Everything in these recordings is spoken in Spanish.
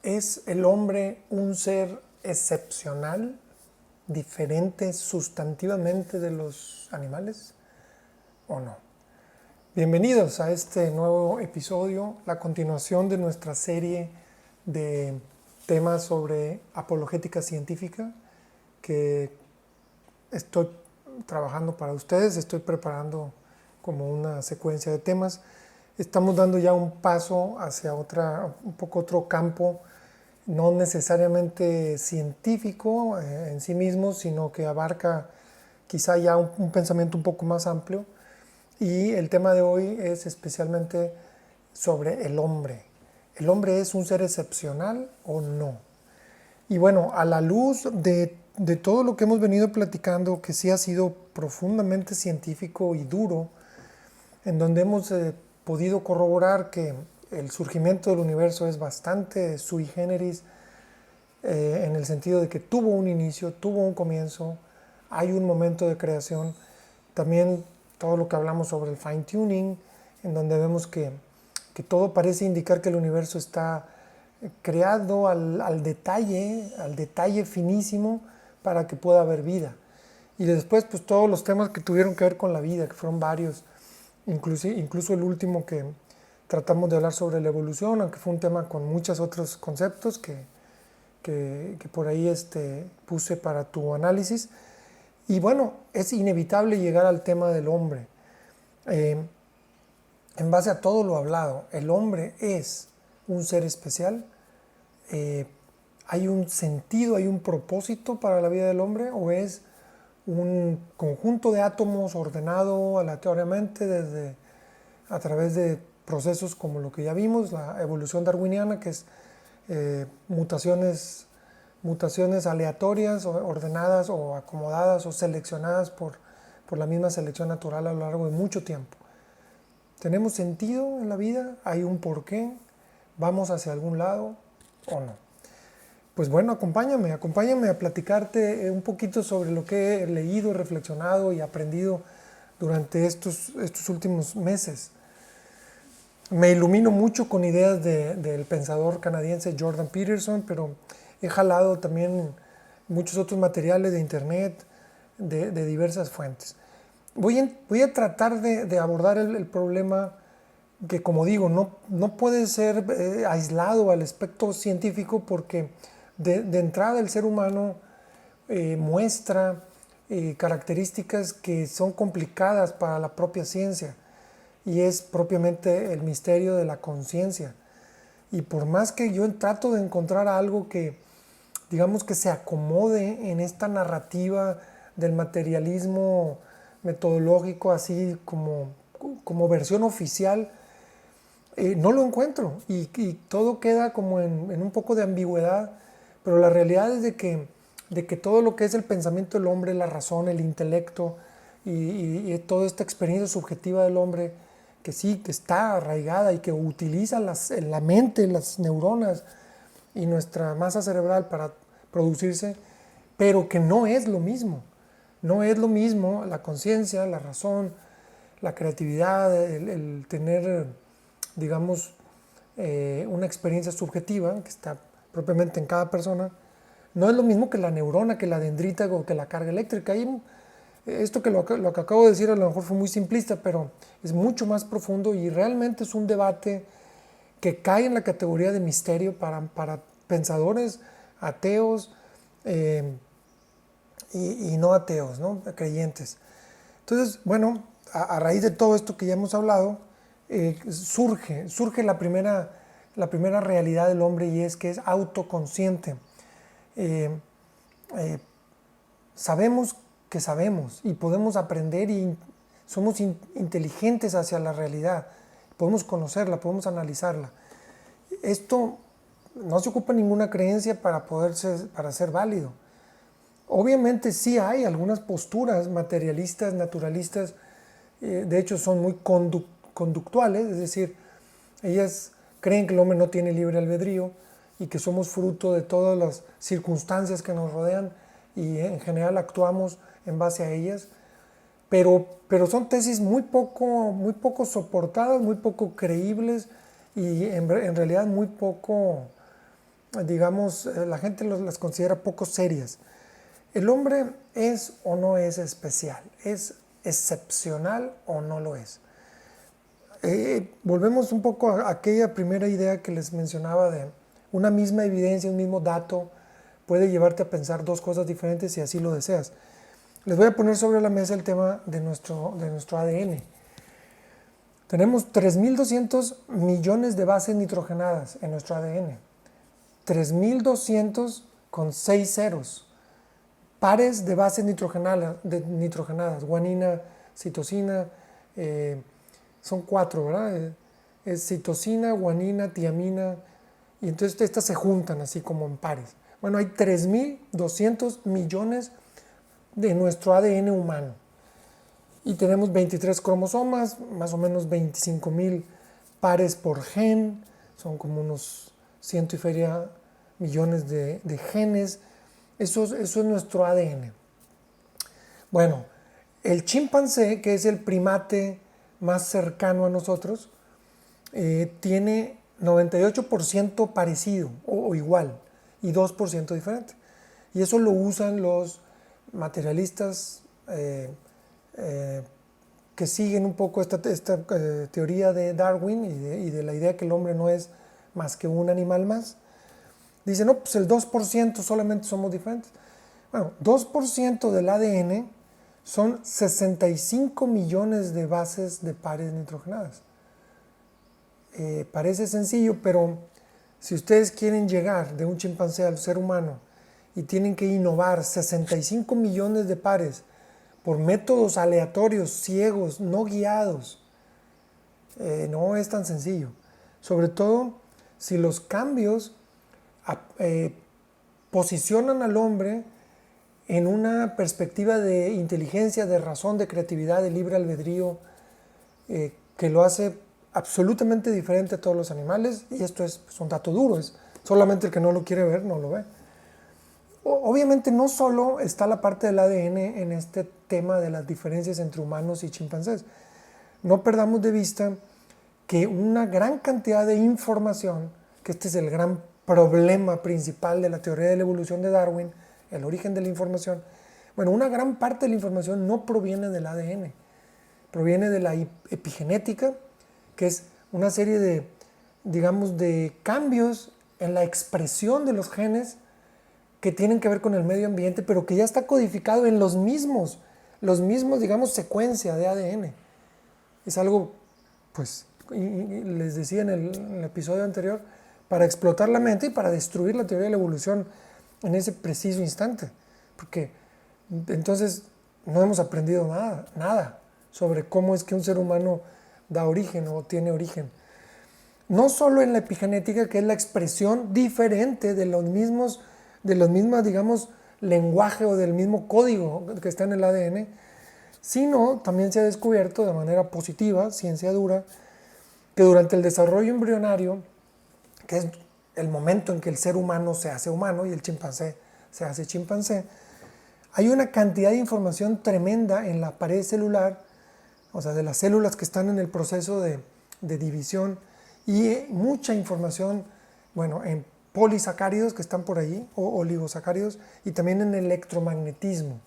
¿Es el hombre un ser excepcional, diferente sustantivamente de los animales o no? Bienvenidos a este nuevo episodio, la continuación de nuestra serie de temas sobre apologética científica que estoy trabajando para ustedes, estoy preparando como una secuencia de temas. Estamos dando ya un paso hacia un poco otro campo, no necesariamente científico en sí mismo, sino que abarca quizá ya un pensamiento un poco más amplio. Y el tema de hoy es especialmente sobre el hombre. ¿El hombre es un ser excepcional o no? Y bueno, a la luz de todo lo que hemos venido platicando, que sí ha sido profundamente científico y duro, en donde hemos podido corroborar que el surgimiento del universo es bastante sui generis, en el sentido de que tuvo un inicio, tuvo un comienzo, hay un momento de creación. También todo lo que hablamos sobre el fine tuning, en donde vemos que todo parece indicar que el universo está creado al detalle finísimo para que pueda haber vida. Y después pues todos los temas que tuvieron que ver con la vida, que fueron varios, incluso el último que tratamos de hablar sobre la evolución, aunque fue un tema con muchos otros conceptos que por ahí puse para tu análisis. Y bueno, es inevitable llegar al tema del hombre. En base a todo lo hablado, ¿el hombre es un ser especial? ¿Hay un sentido, hay un propósito para la vida del hombre? ¿O es un conjunto de átomos ordenado aleatoriamente a través de procesos como lo que ya vimos, la evolución darwiniana, que es mutaciones aleatorias, ordenadas o acomodadas o seleccionadas por la misma selección natural a lo largo de mucho tiempo? ¿Tenemos sentido en la vida? ¿Hay un porqué? ¿Vamos hacia algún lado o no? Pues bueno, acompáñame a platicarte un poquito sobre lo que he leído, reflexionado y aprendido durante estos últimos meses. Me ilumino mucho con ideas del pensador canadiense Jordan Peterson, pero he jalado también muchos otros materiales de internet, de diversas fuentes. Voy a tratar de abordar el problema que, como digo, no puede ser aislado al aspecto científico, porque de entrada el ser humano muestra características que son complicadas para la propia ciencia, y es propiamente el misterio de la conciencia. Y por más que yo trato de encontrar algo que, digamos, que se acomode en esta narrativa del materialismo metodológico, así como versión oficial, no lo encuentro, y todo queda como en un poco de ambigüedad. Pero la realidad es de que todo lo que es el pensamiento del hombre, la razón, el intelecto y toda esta experiencia subjetiva del hombre, que sí, que está arraigada y que utiliza la mente, las neuronas y nuestra masa cerebral para producirse, pero que no es lo mismo. No es lo mismo la conciencia, la razón, la creatividad, el tener, digamos, una experiencia subjetiva que está propiamente en cada persona. No es lo mismo que la neurona, que la dendrita o que la carga eléctrica. Esto que lo que acabo de decir a lo mejor fue muy simplista, pero es mucho más profundo, y realmente es un debate que cae en la categoría de misterio para pensadores ateos y no ateos, ¿no? Creyentes. Entonces, bueno, a raíz de todo esto que ya hemos hablado, surge la primera realidad del hombre, y es que es autoconsciente. Eh, eh, Sabemos que sabemos, y podemos aprender, y somos inteligentes hacia la realidad. Podemos conocerla, podemos analizarla. Esto no se ocupa ninguna creencia para ser válido. Obviamente sí hay algunas posturas materialistas, naturalistas, de hecho son muy conductuales, es decir, ellas creen que el hombre no tiene libre albedrío y que somos fruto de todas las circunstancias que nos rodean, y en general actuamos en base a ellas. Pero son tesis muy poco soportadas, muy poco creíbles, y en realidad muy poco digamos, la gente las considera poco serias. ¿El hombre es o no es especial? ¿Es excepcional o no lo es? Volvemos un poco a aquella primera idea que les mencionaba de una misma evidencia, un mismo dato puede llevarte a pensar dos cosas diferentes si así lo deseas. Les voy a poner sobre la mesa el tema de nuestro ADN. Tenemos 3.200 millones de bases nitrogenadas en nuestro ADN. 3.200 con 6 ceros. Pares de bases nitrogenadas, guanina, citosina, son 4, ¿verdad? Es citosina, guanina, tiamina, y entonces estas se juntan así como en pares. Bueno, hay 3.200 millones de nuestro ADN humano. Y tenemos 23 cromosomas, más o menos 25.000 pares por gen, son como unos ciento y feria millones de genes. Eso es nuestro ADN. Bueno, el chimpancé, que es el primate más cercano a nosotros, tiene 98% parecido o igual y 2% diferente. Y eso lo usan los materialistas que siguen un poco esta teoría de Darwin y de la idea que el hombre no es más que un animal más. Dicen, no, pues el 2% solamente somos diferentes. Bueno, 2% del ADN son 65 millones de bases de pares nitrogenadas. Parece sencillo, pero si ustedes quieren llegar de un chimpancé al ser humano y tienen que innovar 65 millones de pares por métodos aleatorios, ciegos, no guiados, no es tan sencillo. Sobre todo si los cambios posicionan al hombre en una perspectiva de inteligencia, de razón, de creatividad, de libre albedrío, que lo hace absolutamente diferente a todos los animales, y esto es un dato duro, es solamente el que no lo quiere ver, no lo ve. Obviamente no solo está la parte del ADN en este tema de las diferencias entre humanos y chimpancés. No perdamos de vista que una gran cantidad de información, que este es el gran problema principal de la teoría de la evolución de Darwin, el origen de la información, bueno, una gran parte de la información no proviene del ADN, proviene de la epigenética, que es una serie de, digamos, de cambios en la expresión de los genes que tienen que ver con el medio ambiente, pero que ya está codificado en los mismos, digamos, secuencia de ADN. Es algo, pues, y les decía en el episodio anterior, para explotar la mente y para destruir la teoría de la evolución en ese preciso instante. Porque entonces no hemos aprendido nada sobre cómo es que un ser humano da origen o tiene origen. No solo en la epigenética, que es la expresión diferente de los mismos, digamos, lenguaje o del mismo código que está en el ADN, sino también se ha descubierto de manera positiva, ciencia dura, que durante el desarrollo embrionario, que es el momento en que el ser humano se hace humano y el chimpancé se hace chimpancé, hay una cantidad de información tremenda en la pared celular, o sea, de las células que están en el proceso de división, y mucha información, bueno, en polisacáridos que están por ahí, o oligosacáridos, y también en electromagnetismo.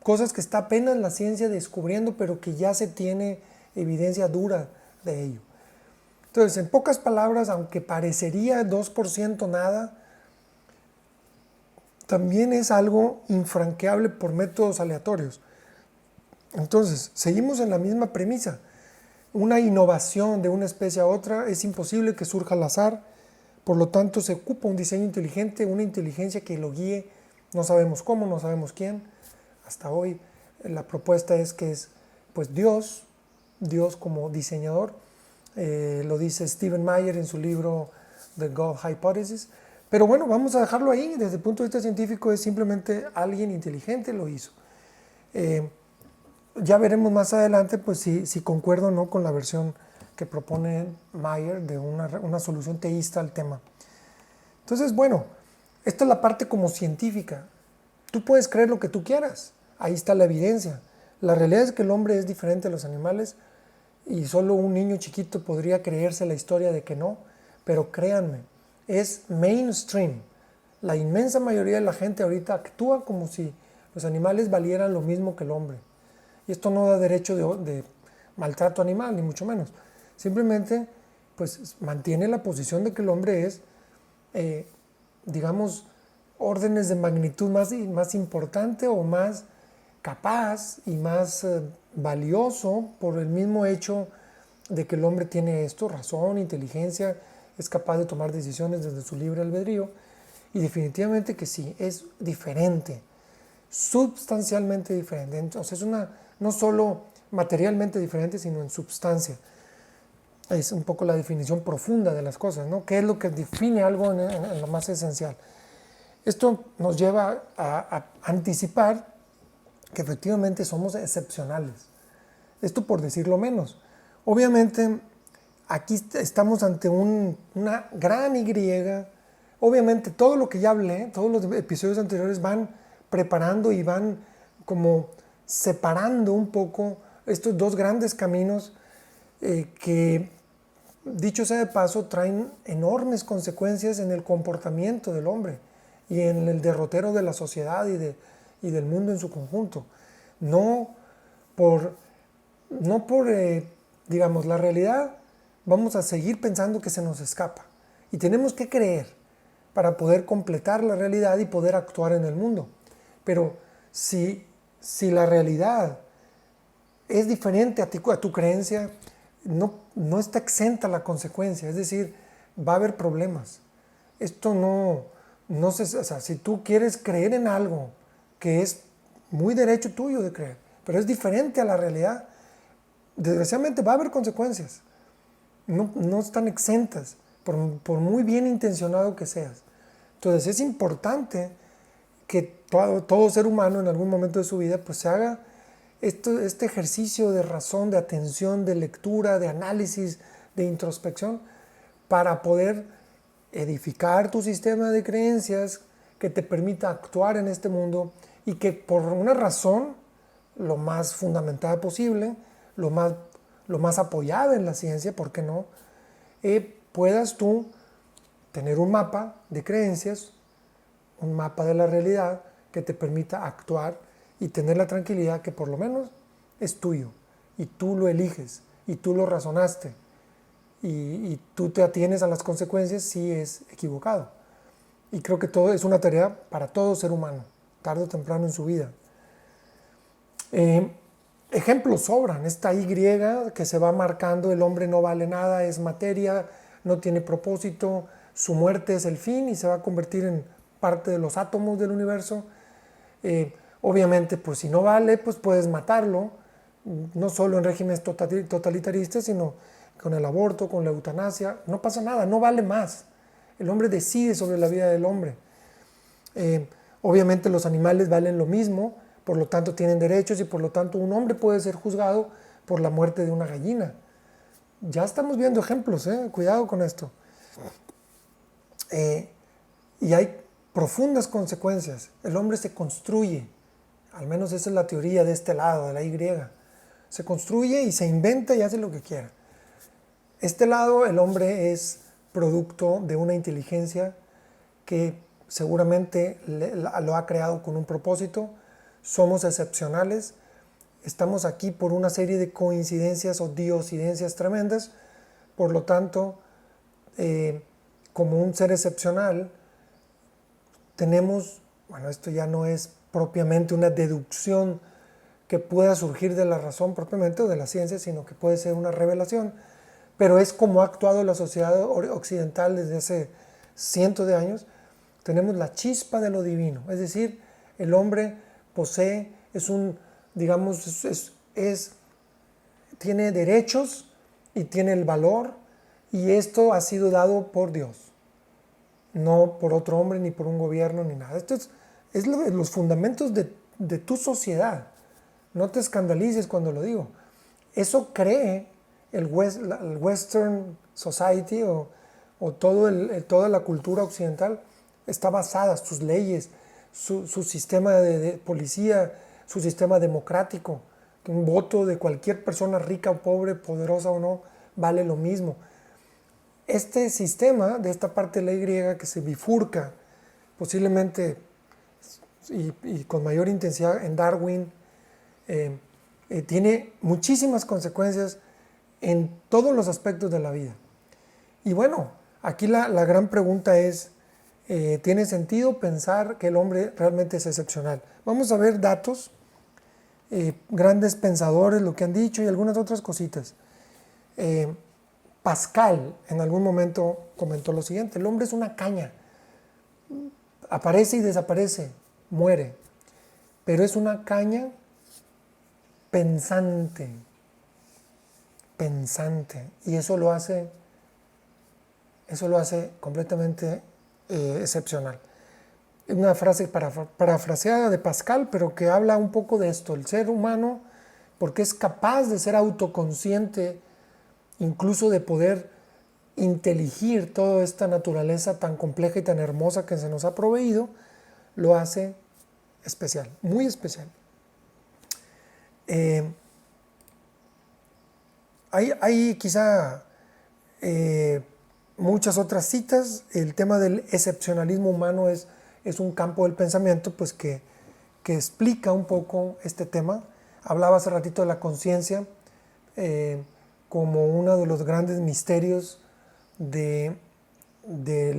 Cosas que está apenas la ciencia descubriendo, pero que ya se tiene evidencia dura de ello. Entonces, en pocas palabras, aunque parecería 2% nada, también es algo infranqueable por métodos aleatorios. Entonces, seguimos en la misma premisa. Una innovación de una especie a otra es imposible que surja al azar, por lo tanto se ocupa un diseño inteligente, una inteligencia que lo guíe, no sabemos cómo, no sabemos quién. Hasta hoy la propuesta es que es pues Dios como diseñador, lo dice Stephen Meyer en su libro The God Hypothesis, pero bueno, vamos a dejarlo ahí. Desde el punto de vista científico es simplemente alguien inteligente lo hizo. Ya veremos más adelante pues si concuerdo o no con la versión que propone Meyer de una solución teísta al tema. Entonces, bueno, esta es la parte como científica. Tú puedes creer lo que tú quieras, ahí está la evidencia. La realidad es que el hombre es diferente a los animales y solo un niño chiquito podría creerse la historia de que no, pero créanme, es mainstream. La inmensa mayoría de la gente ahorita actúa como si los animales valieran lo mismo que el hombre. Y esto no da derecho de maltrato animal, ni mucho menos. Simplemente, pues, mantiene la posición de que el hombre es, digamos, órdenes de magnitud más importante o más capaz y más valioso por el mismo hecho de que el hombre tiene esto, razón, inteligencia, es capaz de tomar decisiones desde su libre albedrío. Y definitivamente que sí, es diferente, substancialmente diferente. Entonces es no solo materialmente diferente, sino en substancia. Es un poco la definición profunda de las cosas, ¿no? ¿Qué es lo que define algo en lo más esencial? Esto nos lleva a anticipar que efectivamente somos excepcionales. Esto por decirlo menos. Obviamente, aquí estamos ante una gran Y. Obviamente, todo lo que ya hablé, todos los episodios anteriores van preparando y van como separando un poco estos dos grandes caminos que, dicho sea de paso, traen enormes consecuencias en el comportamiento del hombre y en el derrotero de la sociedad y del mundo en su conjunto. No por digamos, la realidad, vamos a seguir pensando que se nos escapa. Y tenemos que creer para poder completar la realidad y poder actuar en el mundo. Pero si la realidad es diferente a tu creencia, no está exenta la consecuencia. Es decir, va a haber problemas. Esto o sea, si tú quieres creer en algo que es muy derecho tuyo de creer, pero es diferente a la realidad, desgraciadamente va a haber consecuencias. No están exentas, por muy bien intencionado que seas. Entonces es importante que todo ser humano en algún momento de su vida pues se haga este ejercicio de razón, de atención, de lectura, de análisis, de introspección, para poder edificar tu sistema de creencias que te permita actuar en este mundo y que por una razón lo más fundamentada posible, lo más apoyada en la ciencia, ¿por qué no? Puedas tú tener un mapa de creencias, un mapa de la realidad que te permita actuar y tener la tranquilidad que por lo menos es tuyo y tú lo eliges y tú lo razonaste y tú te atienes a las consecuencias si es equivocado. Y creo que todo es una tarea para todo ser humano, tarde o temprano en su vida. Ejemplos sobran, esta Y que se va marcando, el hombre no vale nada, es materia, no tiene propósito, su muerte es el fin y se va a convertir en parte de los átomos del universo. Obviamente, pues si no vale, pues puedes matarlo, no solo en regímenes totalitaristas, sino con el aborto, con la eutanasia, no pasa nada, no vale más. El hombre decide sobre la vida del hombre. Obviamente los animales valen lo mismo, por lo tanto tienen derechos y por lo tanto un hombre puede ser juzgado por la muerte de una gallina. Ya estamos viendo ejemplos, cuidado con esto. Y hay profundas consecuencias. El hombre se construye, al menos esa es la teoría de este lado, de la Y. Se construye y se inventa y hace lo que quiera. Este lado, el hombre es producto de una inteligencia que seguramente lo ha creado con un propósito. Somos excepcionales, estamos aquí por una serie de coincidencias o diocidencias tremendas, por lo tanto, como un ser excepcional, tenemos, bueno, esto ya no es propiamente una deducción que pueda surgir de la razón propiamente o de la ciencia, sino que puede ser una revelación, pero es como ha actuado la sociedad occidental desde hace cientos de años. Tenemos la chispa de lo divino, es decir, el hombre posee, tiene derechos y tiene el valor, y esto ha sido dado por Dios, no por otro hombre, ni por un gobierno, ni nada. Esto es los fundamentos de tu sociedad. No te escandalices cuando lo digo. Eso cree el Western Society o toda la cultura occidental está basada, sus leyes, su sistema de policía, su sistema democrático, que un voto de cualquier persona rica o pobre, poderosa o no, vale lo mismo. este sistema de esta parte de la Y que se bifurca posiblemente y con mayor intensidad en Darwin, tiene muchísimas consecuencias en todos los aspectos de la vida. Y bueno, aquí la gran pregunta es, ¿tiene sentido pensar que el hombre realmente es excepcional? Vamos a ver datos, grandes pensadores, lo que han dicho y algunas otras cositas. Pascal en algún momento comentó lo siguiente: el hombre es una caña, aparece y desaparece, muere, pero es una caña pensante, y eso lo hace completamente excepcional. Una frase parafraseada de Pascal, pero que habla un poco de esto: el ser humano, porque es capaz de ser autoconsciente, incluso de poder inteligir toda esta naturaleza tan compleja y tan hermosa que se nos ha proveído, lo hace especial, muy especial. Hay quizá muchas otras citas. El tema del excepcionalismo humano es un campo del pensamiento pues que explica un poco este tema. Hablaba hace ratito de la conciencia como uno de los grandes misterios del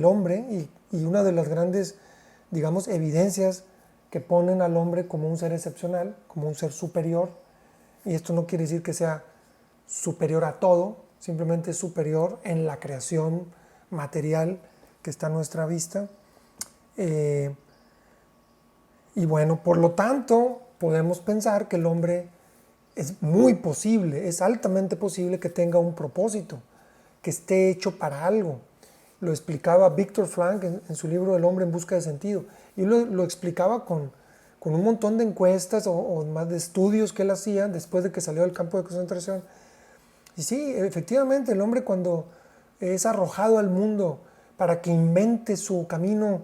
hombre y una de las grandes, digamos, evidencias que ponen al hombre como un ser excepcional, como un ser superior. Y esto no quiere decir que sea superior a todo, simplemente es superior en la creación material que está a nuestra vista. Y bueno, por lo tanto, podemos pensar que el hombre es muy posible, es altamente posible que tenga un propósito, que esté hecho para algo. Lo explicaba Viktor Frankl en su libro El hombre en busca de sentido. Y lo explicaba con un montón de encuestas o más de estudios que él hacía después de que salió del campo de concentración. Y sí, efectivamente, el hombre cuando es arrojado al mundo para que invente su camino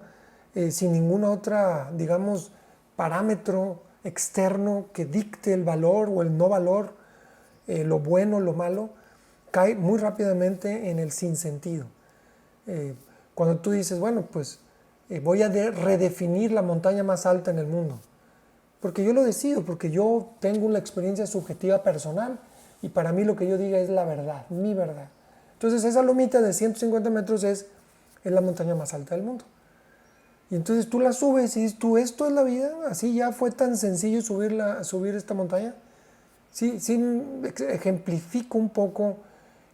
sin ninguna otra, digamos, parámetro externo que dicte el valor o el no valor, lo bueno, lo malo, cae muy rápidamente en el sinsentido. Cuando tú dices, bueno, pues voy a redefinir la montaña más alta en el mundo, porque yo lo decido, porque yo tengo una experiencia subjetiva personal y para mí lo que yo diga es la verdad, mi verdad. Entonces esa lomita de 150 metros es la montaña más alta del mundo. Y entonces tú la subes y dices, ¿tú esto es la vida? ¿Así ya fue tan sencillo subir esta montaña? Sí, ejemplifico un poco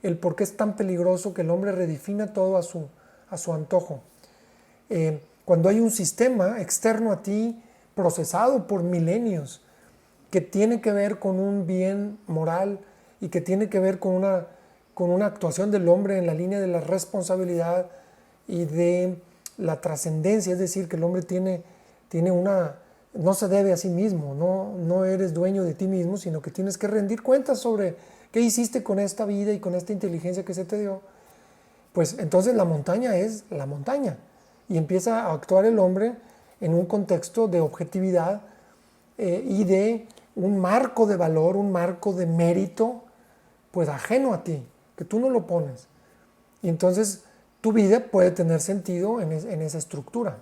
el por qué es tan peligroso que el hombre redefina todo a su antojo. Cuando hay un sistema externo a ti, procesado por milenios, que tiene que ver con un bien moral y que tiene que ver con una actuación del hombre en la línea de la responsabilidad y de la trascendencia, es decir, que el hombre tiene no se debe a sí mismo, no eres dueño de ti mismo, sino que tienes que rendir cuentas sobre qué hiciste con esta vida y con esta inteligencia que se te dio. Pues entonces la montaña es la montaña y empieza a actuar el hombre en un contexto de objetividad y de un marco de valor, un marco de mérito, pues ajeno a ti, que tú no lo pones. Y entonces tu vida puede tener sentido en esa estructura.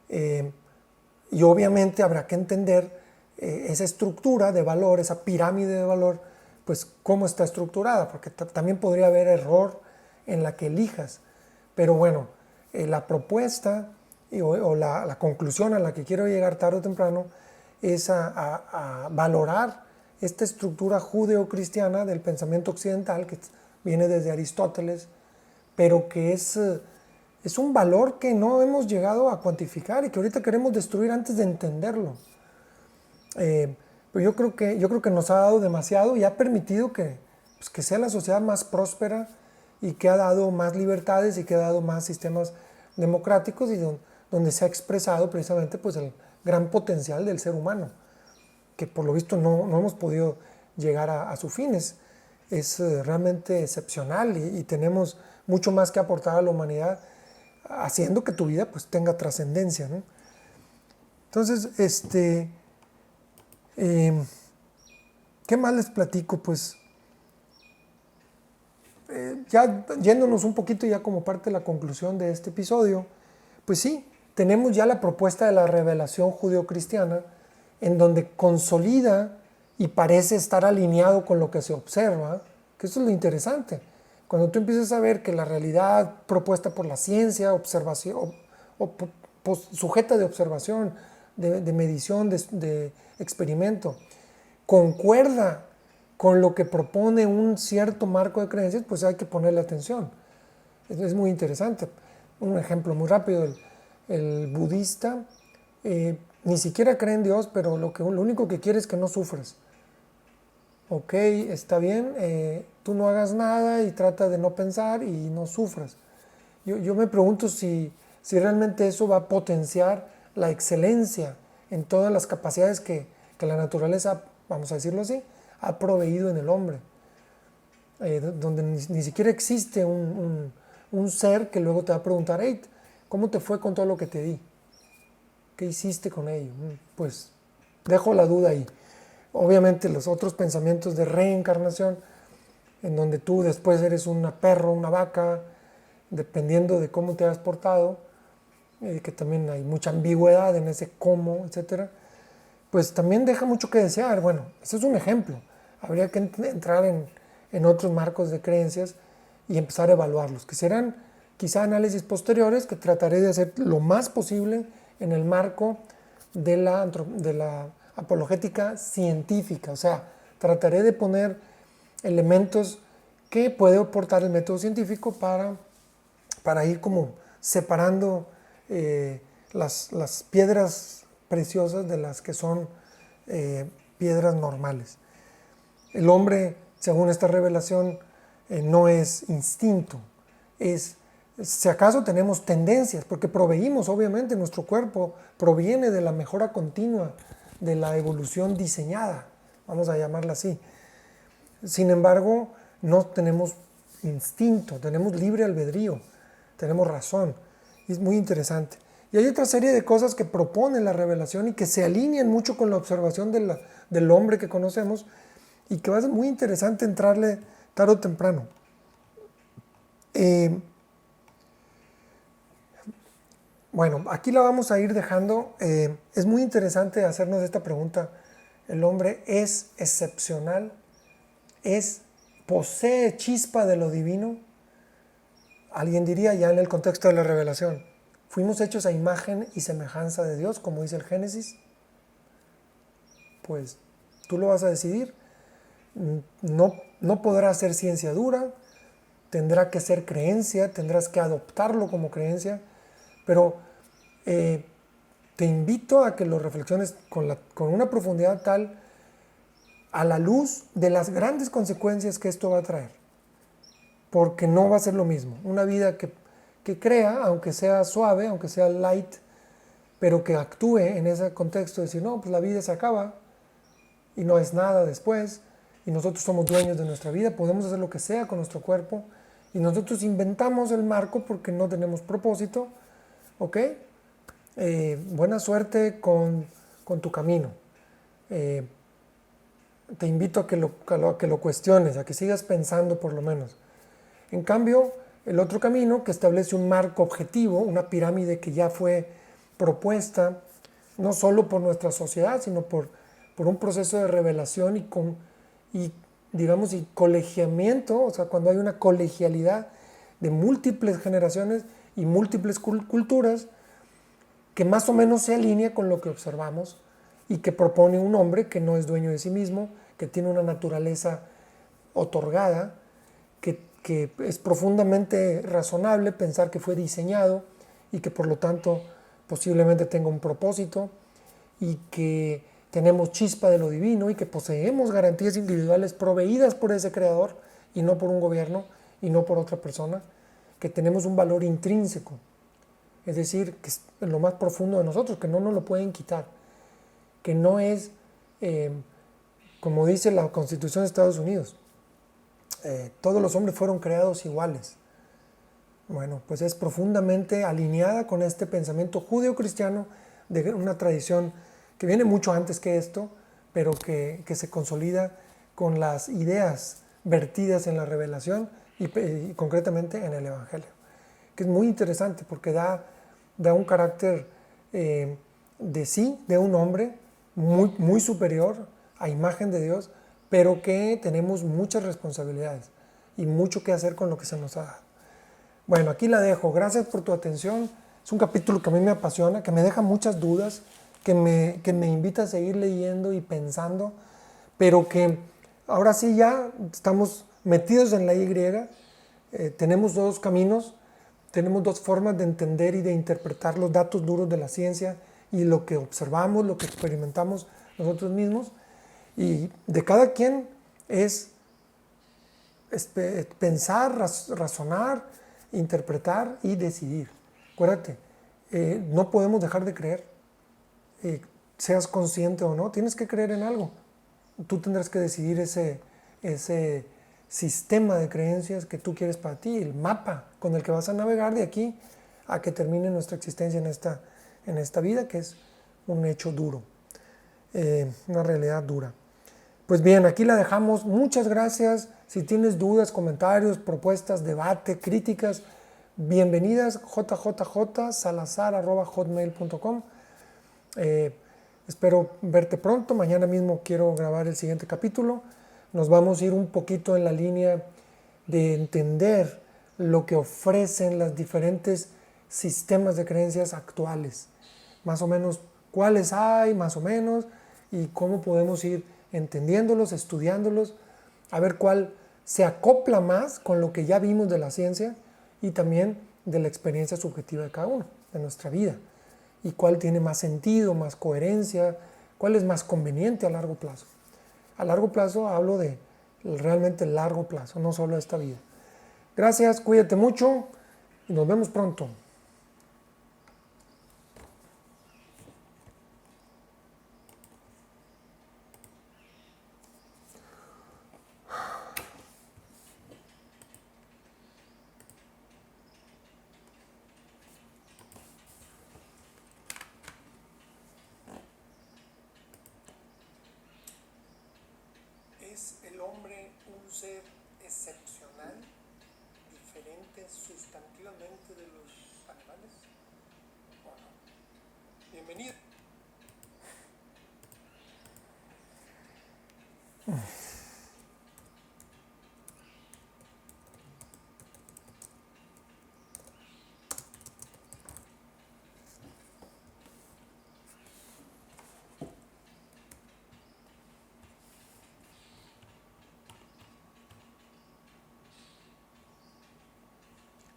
Y obviamente habrá que entender esa estructura de valor, esa pirámide de valor, pues cómo está estructurada, porque también podría haber error en la que elijas. Pero bueno, la propuesta o la conclusión a la que quiero llegar tarde o temprano es a valorar esta estructura judeocristiana del pensamiento occidental que viene desde Aristóteles, pero que es un valor que no hemos llegado a cuantificar y que ahorita queremos destruir antes de entenderlo. Pero yo creo que nos ha dado demasiado y ha permitido que sea la sociedad más próspera y que ha dado más libertades y que ha dado más sistemas democráticos y donde se ha expresado precisamente pues el gran potencial del ser humano, que por lo visto no hemos podido llegar a sus fines. Es realmente excepcional y tenemos mucho más que aportar a la humanidad, haciendo que tu vida pues tenga trascendencia, ¿no? Entonces, ¿qué más les platico? Pues ya yéndonos un poquito ya como parte de la conclusión de este episodio, pues sí, tenemos ya la propuesta de la revelación judeocristiana en donde consolida y parece estar alineado con lo que se observa, que eso es lo interesante. Cuando tú empiezas a ver que la realidad propuesta por la ciencia, observación, sujeta de observación, de medición, de experimento, concuerda con lo que propone un cierto marco de creencias, pues hay que ponerle atención. Es muy interesante. Un ejemplo muy rápido, el budista ni siquiera cree en Dios, pero lo único que quiere es que no sufras. Ok, está bien, tú no hagas nada y trata de no pensar y no sufras. Yo me pregunto si realmente eso va a potenciar la excelencia en todas las capacidades que la naturaleza, vamos a decirlo así, ha proveído en el hombre. Donde ni siquiera existe un ser que luego te va a preguntar, hey, ¿cómo te fue con todo lo que te di? ¿Qué hiciste con ello? Pues dejo la duda ahí. Obviamente los otros pensamientos de reencarnación, en donde tú después eres un perro, una vaca, dependiendo de cómo te has portado, que también hay mucha ambigüedad en ese cómo, etcétera, pues también deja mucho que desear. Bueno, ese es un ejemplo. Habría que entrar en otros marcos de creencias y empezar a evaluarlos, que serán quizá análisis posteriores que trataré de hacer lo más posible en el marco de la apologética científica. O sea, trataré de poner elementos que puede aportar el método científico para ir como separando las piedras preciosas de las que son piedras normales. El hombre, según esta revelación, no es instinto, si acaso tenemos tendencias, porque proveímos, obviamente, nuestro cuerpo proviene de la mejora continua, de la evolución diseñada, vamos a llamarla así. Sin embargo, no tenemos instinto, tenemos libre albedrío, tenemos razón, y es muy interesante. Y hay otra serie de cosas que propone la revelación y que se alinean mucho con la observación del hombre que conocemos y que va a ser muy interesante entrarle tarde o temprano. Bueno, aquí la vamos a ir dejando. Es muy interesante hacernos esta pregunta. ¿El hombre es excepcional? ¿Posee chispa de lo divino? Alguien diría ya en el contexto de la revelación, ¿fuimos hechos a imagen y semejanza de Dios, como dice el Génesis? Pues tú lo vas a decidir. No podrá ser ciencia dura, tendrá que ser creencia, tendrás que adoptarlo como creencia, pero te invito a que lo reflexiones con una profundidad tal a la luz de las grandes consecuencias que esto va a traer, porque no va a ser lo mismo. Una vida que crea, aunque sea suave, aunque sea light, pero que actúe en ese contexto de decir, no, pues la vida se acaba y no es nada después, y nosotros somos dueños de nuestra vida, podemos hacer lo que sea con nuestro cuerpo, y nosotros inventamos el marco porque no tenemos propósito, ¿ok? Buena suerte con tu camino. Te invito a que lo cuestiones, a que sigas pensando por lo menos. En cambio, el otro camino que establece un marco objetivo, una pirámide que ya fue propuesta, no solo por nuestra sociedad, sino por un proceso de revelación y colegiamiento, o sea, cuando hay una colegialidad de múltiples generaciones y múltiples culturas, que más o menos se alinea con lo que observamos y que propone un hombre que no es dueño de sí mismo, que tiene una naturaleza otorgada, que es profundamente razonable pensar que fue diseñado y que por lo tanto posiblemente tenga un propósito y que tenemos chispa de lo divino y que poseemos garantías individuales proveídas por ese creador y no por un gobierno y no por otra persona, que tenemos un valor intrínseco, es decir, que es en lo más profundo de nosotros, que no nos lo pueden quitar, que no es, como dice la Constitución de Estados Unidos, todos los hombres fueron creados iguales. Bueno, pues es profundamente alineada con este pensamiento judeo-cristiano de una tradición que viene mucho antes que esto, pero que se consolida con las ideas vertidas en la revelación y concretamente en el Evangelio, que es muy interesante porque da un carácter de un hombre muy superior a imagen de Dios, pero que tenemos muchas responsabilidades y mucho que hacer con lo que se nos ha dado. Bueno, aquí la dejo. Gracias por tu atención. Es un capítulo que a mí me apasiona, que me deja muchas dudas, que me invita a seguir leyendo y pensando, pero que ahora sí ya estamos metidos en la Y. Tenemos dos caminos, tenemos dos formas de entender y de interpretar los datos duros de la ciencia y lo que observamos, lo que experimentamos nosotros mismos. Y de cada quien es pensar, razonar, interpretar y decidir. Acuérdate, no podemos dejar de creer, seas consciente o no, tienes que creer en algo. Tú tendrás que decidir ese sistema de creencias que tú quieres para ti, el mapa con el que vas a navegar de aquí a que termine nuestra existencia en esta vida, que es un hecho duro, una realidad dura. Pues bien, aquí la dejamos. Muchas gracias. Si tienes dudas, comentarios, propuestas, debate, críticas, bienvenidas. jjsalazar@hotmail.com. Espero verte pronto. Mañana mismo quiero grabar el siguiente capítulo. Nos vamos a ir un poquito en la línea de entender lo que ofrecen los diferentes sistemas de creencias actuales. Más o menos cuáles hay, más o menos, y cómo podemos ir entendiéndolos, estudiándolos, a ver cuál se acopla más con lo que ya vimos de la ciencia y también de la experiencia subjetiva de cada uno, de nuestra vida, y cuál tiene más sentido, más coherencia, cuál es más conveniente a largo plazo. A largo plazo hablo de realmente largo plazo, no solo esta vida. Gracias, cuídate mucho y nos vemos pronto. ¿Es el hombre un ser excepcional, diferente sustantivamente de los animales? ¿O no? Bienvenido.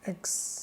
Ex